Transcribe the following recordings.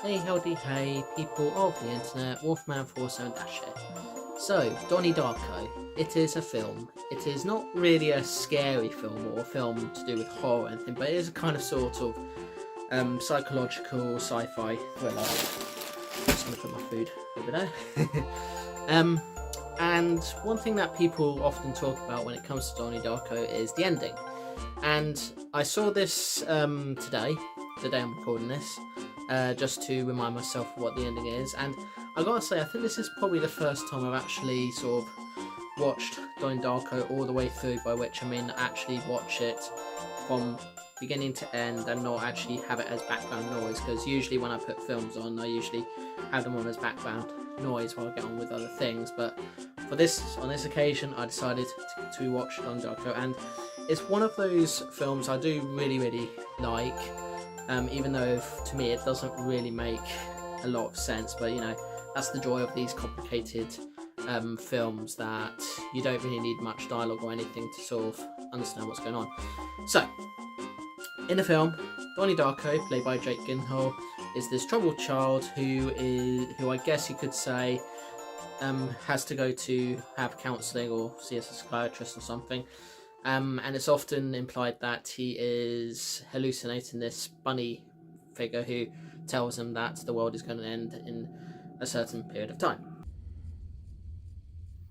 Hey, howdy, hey, people of the internet, Wolfman47-here. So, Donnie Darko. It is a film. It is not really a scary film or a film to do with horror or anything, but it is a kind of sort of psychological sci-fi thriller. Just gonna put my food over there. um, and one thing that people often talk about when it comes to Donnie Darko is the ending. And I saw this today, the day I'm recording this, just to remind myself what the ending is. And I gotta say, I think this is probably the first time I've actually sort of watched Donnie Darko all the way through, by which I mean actually watch it from beginning to end and not actually have it as background noise, because usually when I put films on, I usually have them on as background noise while I get on with other things. But on this occasion, I decided to watch Donnie Darko, and it's one of those films I do really like, even though to me it doesn't really make a lot of sense. But you know, that's the joy of these complicated films, that you don't really need much dialogue or anything to sort of understand what's going on. So, in the film, Donnie Darko, played by Jake Gyllenhaal, is this troubled child who I guess you could say has to go to have counselling or see a psychiatrist or something. And it's often implied that he is hallucinating this bunny figure who tells him that the world is going to end in a certain period of time.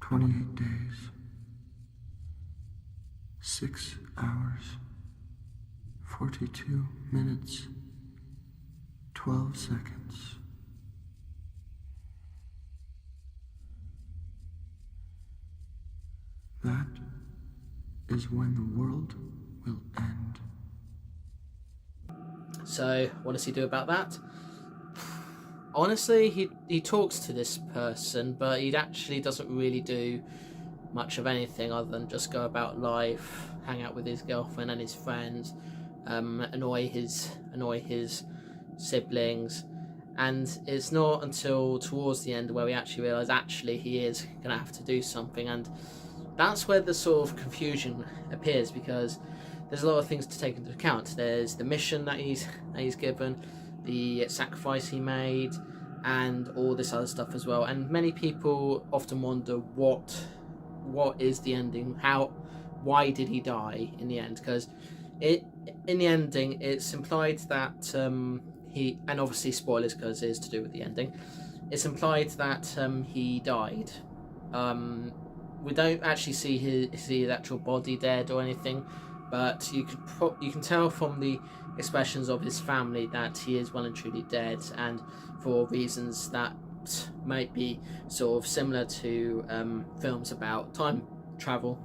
28 days, 6 hours, 42 minutes, 12 seconds. That is when the world will end. So, what does he do about that? Honestly, he talks to this person, but he actually doesn't really do much of anything other than just go about life, hang out with his girlfriend and his friends, annoy his siblings. And it's not until towards the end where we actually realise he is going to have to do something, and that's where the sort of confusion appears, because there's a lot of things to take into account. There's the mission that he's given, the sacrifice he made, and all this other stuff as well. And many people often wonder what is the ending? Why did he die in the end? Because in the ending, it's implied that he, and obviously spoilers because it is to do with the ending, it's implied that he died. We don't actually see his actual body dead or anything, but you can tell from the expressions of his family that he is well and truly dead, and for reasons that might be sort of similar to films about time travel,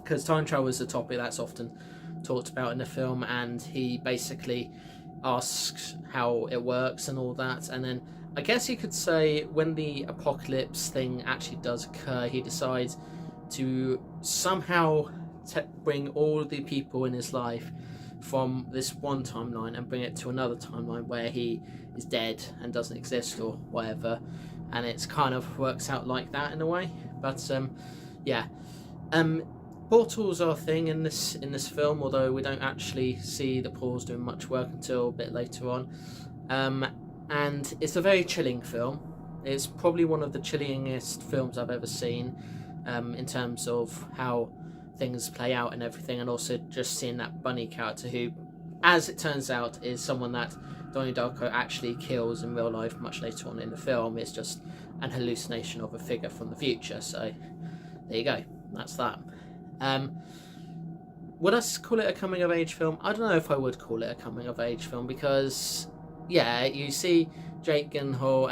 because time travel is a topic that's often talked about in the film, and he basically asks how it works and all that. And then I guess you could say when the apocalypse thing actually does occur, he decides to somehow bring all the people in his life from this one timeline and bring it to another timeline where he is dead and doesn't exist or whatever, and it's kind of works out like that in a way. But yeah, portals are a thing in this film, although we don't actually see the portals doing much work until a bit later on. And it's a very chilling film. It's probably one of the chillingest films I've ever seen, in terms of how things play out and everything, and also just seeing that bunny character who, as it turns out, is someone that Donnie Darko actually kills in real life much later on in the film. It's just an hallucination of a figure from the future. So there you go, that's that. Would I call it a coming of age film? I don't know if I would call it a coming of age film, because yeah, you see Jake Gyllenhaal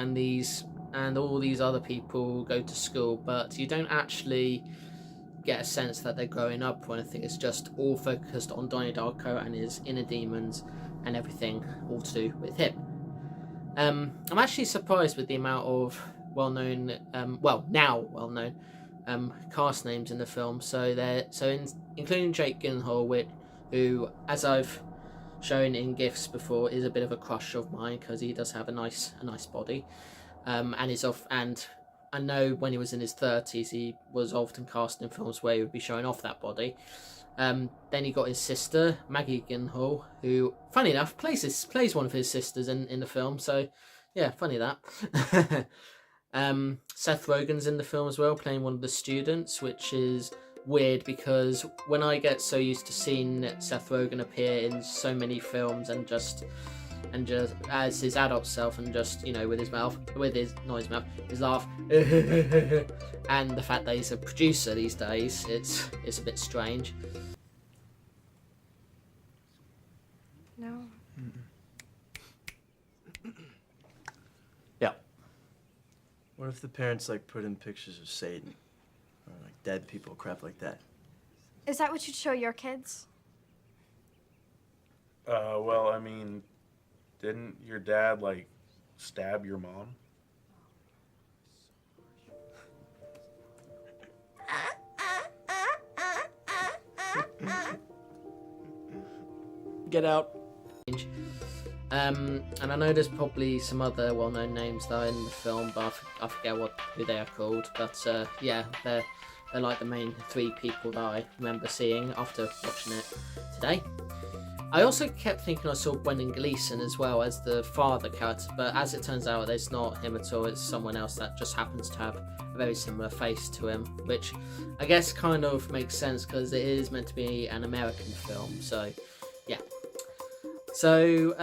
and all these other people go to school, but you don't actually get a sense that they're growing up or anything. It's just all focused on Donnie Darko and his inner demons and everything all to do with him. I'm actually surprised with the amount of well-known cast names in the film. Including Jake Gyllenhaal, who, as I've shown in GIFs before, is a bit of a crush of mine because he does have a nice body, and I know when he was in his 30s he was often cast in films where he would be showing off that body. Then you got his sister, Maggie Gyllenhaal, who, funny enough, plays one of his sisters in the film. So, yeah, funny that. Seth Rogen's in the film as well, playing one of the students, which is weird because when I get so used to seeing Seth Rogen appear in so many films and just as his adult self and just, you know, with his laugh, and the fact that he's a producer these days, it's a bit strange. No. Yeah. What if the parents like put in pictures of Satan or like dead people, crap like that? Is that what you'd show your kids? Well, I mean, didn't your dad, like, stab your mom? Get out. And I know there's probably some other well-known names that are in the film, but I forget who they are called. But yeah, they're like the main three people that I remember seeing after watching it today. I also kept thinking I saw Brendan Gleeson as well as the father character, but as it turns out, it's not him at all. It's someone else that just happens to have a very similar face to him, which I guess kind of makes sense because it is meant to be an American film. So, yeah. So,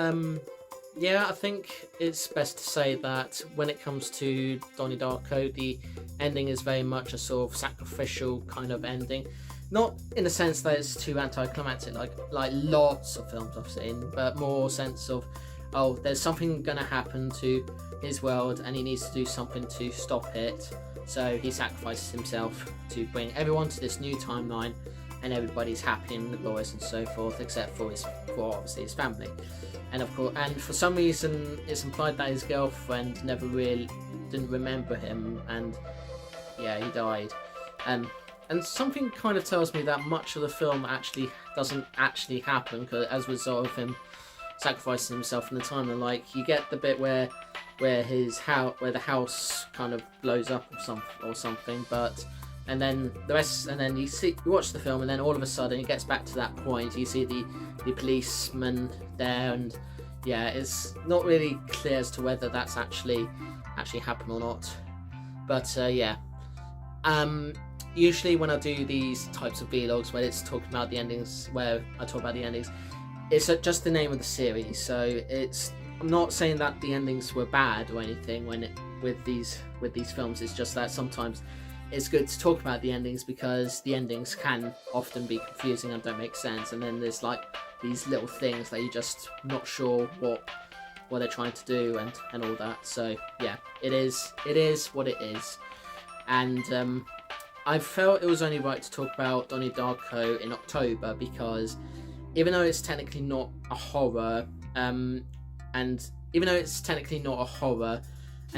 yeah, I think it's best to say that when it comes to Donnie Darko, the ending is very much a sort of sacrificial kind of ending. Not in the sense that it's too anticlimactic, like lots of films I've seen, but more sense of, oh, there's something going to happen to his world and he needs to do something to stop it. So he sacrifices himself to bring everyone to this new timeline, and everybody's happy and glorious and so forth, except for obviously his family. And of course, and for some reason, it's implied that his girlfriend never really didn't remember him, and yeah, he died. And something kind of tells me that much of the film actually doesn't actually happen, cause as a result of him sacrificing himself in the timeline. Like, you get the bit where the house kind of blows up or something, but and then the rest, and then you watch the film, and then all of a sudden it gets back to that point. You see the policeman there, and yeah, it's not really clear as to whether that's actually happened or not. But yeah. Usually when I do these types of vlogs where it's talking about the endings, where I talk about the endings, it's just the name of the series. So I'm not saying that the endings were bad or anything with these films. It's just that sometimes it's good to talk about the endings because the endings can often be confusing and don't make sense. And then there's like these little things that you're just not sure what they're trying to do and all that. So yeah, it is what it is. And I felt it was only right to talk about Donnie Darko in October because even though it's technically not a horror, and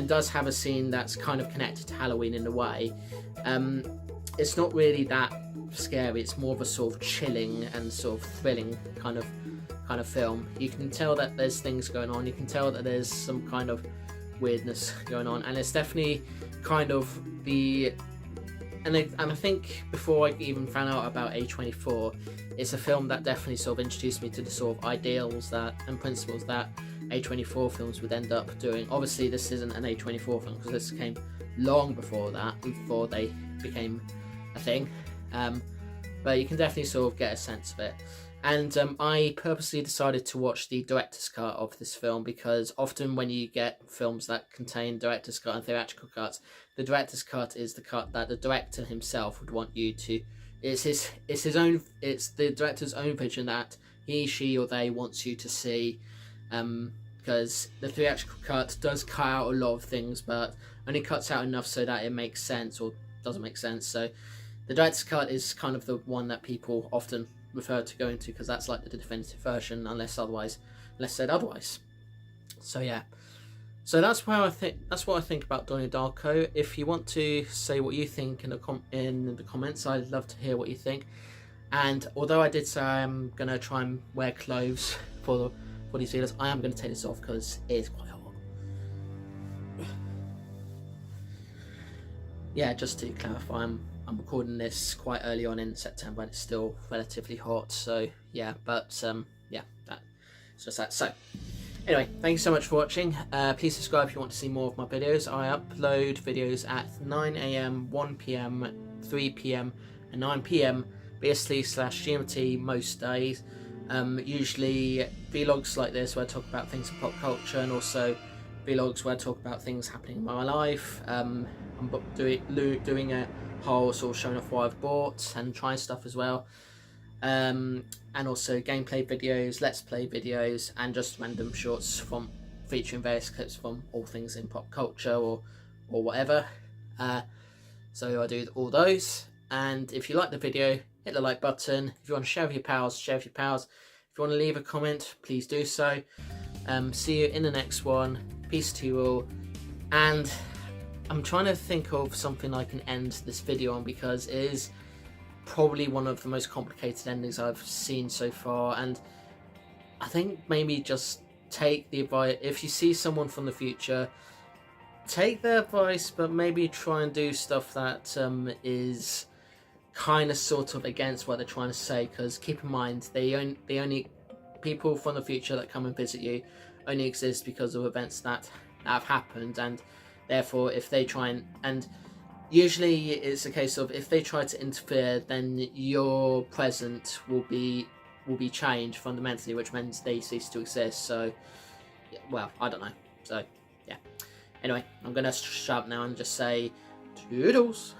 does have a scene that's kind of connected to Halloween in a way, it's not really that scary. It's more of a sort of chilling and sort of thrilling kind of film. You can tell that there's things going on. You can tell that there's some kind of weirdness going on, and it's definitely kind of and I think before I even found out about A24, it's a film that definitely sort of introduced me to the sort of ideals and principles that A24 films would end up doing. Obviously, this isn't an A24 film because this came long before that, before they became a thing. But you can definitely sort of get a sense of it. And I purposely decided to watch the director's cut of this film because often when you get films that contain director's cut and theatrical cuts, the director's cut is the cut that the director himself would want you to. It's the director's own vision that he, she, or they wants you to see. Because the theatrical cut does cut out a lot of things, but only cuts out enough so that it makes sense or doesn't make sense. So the director's cut is kind of the one that people often refer to going to because that's like the definitive version, unless said otherwise. So yeah, so that's what I think about Donnie Darko. If you want to say what you think in the comments, I'd love to hear what you think. And although I did say I'm gonna try and wear clothes for these videos, I am gonna take this off because it is quite hot. Yeah, just to clarify, I'm recording this quite early on in September and it's still relatively hot, so yeah, but yeah, it's just that. So anyway, thank you so much for watching. Please subscribe if you want to see more of my videos. I upload videos at 9 AM, 1 PM, 3 PM and 9 PM BST/GMT most days. Usually vlogs like this where I talk about things in pop culture, and also vlogs where I talk about things happening in my life. I'm doing a haul, sort of showing off what I've bought and trying stuff as well. And also gameplay videos, let's play videos, and just random shorts from featuring various clips from all things in pop culture or whatever. So I do all those, and if you like the video, hit the like button. If you want to share with your pals, share with your pals. If you want to leave a comment, please do so. See you in the next one. Peace to you all. And I'm trying to think of something I can end this video on, because it is probably one of the most complicated endings I've seen so far, and I think maybe just take the advice. If you see someone from the future, take their advice, but maybe try and do stuff that is kind of sort of against what they're trying to say, because keep in mind the only people from the future that come and visit you only exist because of events that have happened, and therefore if they try and usually it's a case of if they try to interfere, then your present will be changed fundamentally, which means they cease to exist. So well, I don't know. So yeah, anyway, I'm gonna shut up now and just say toodles.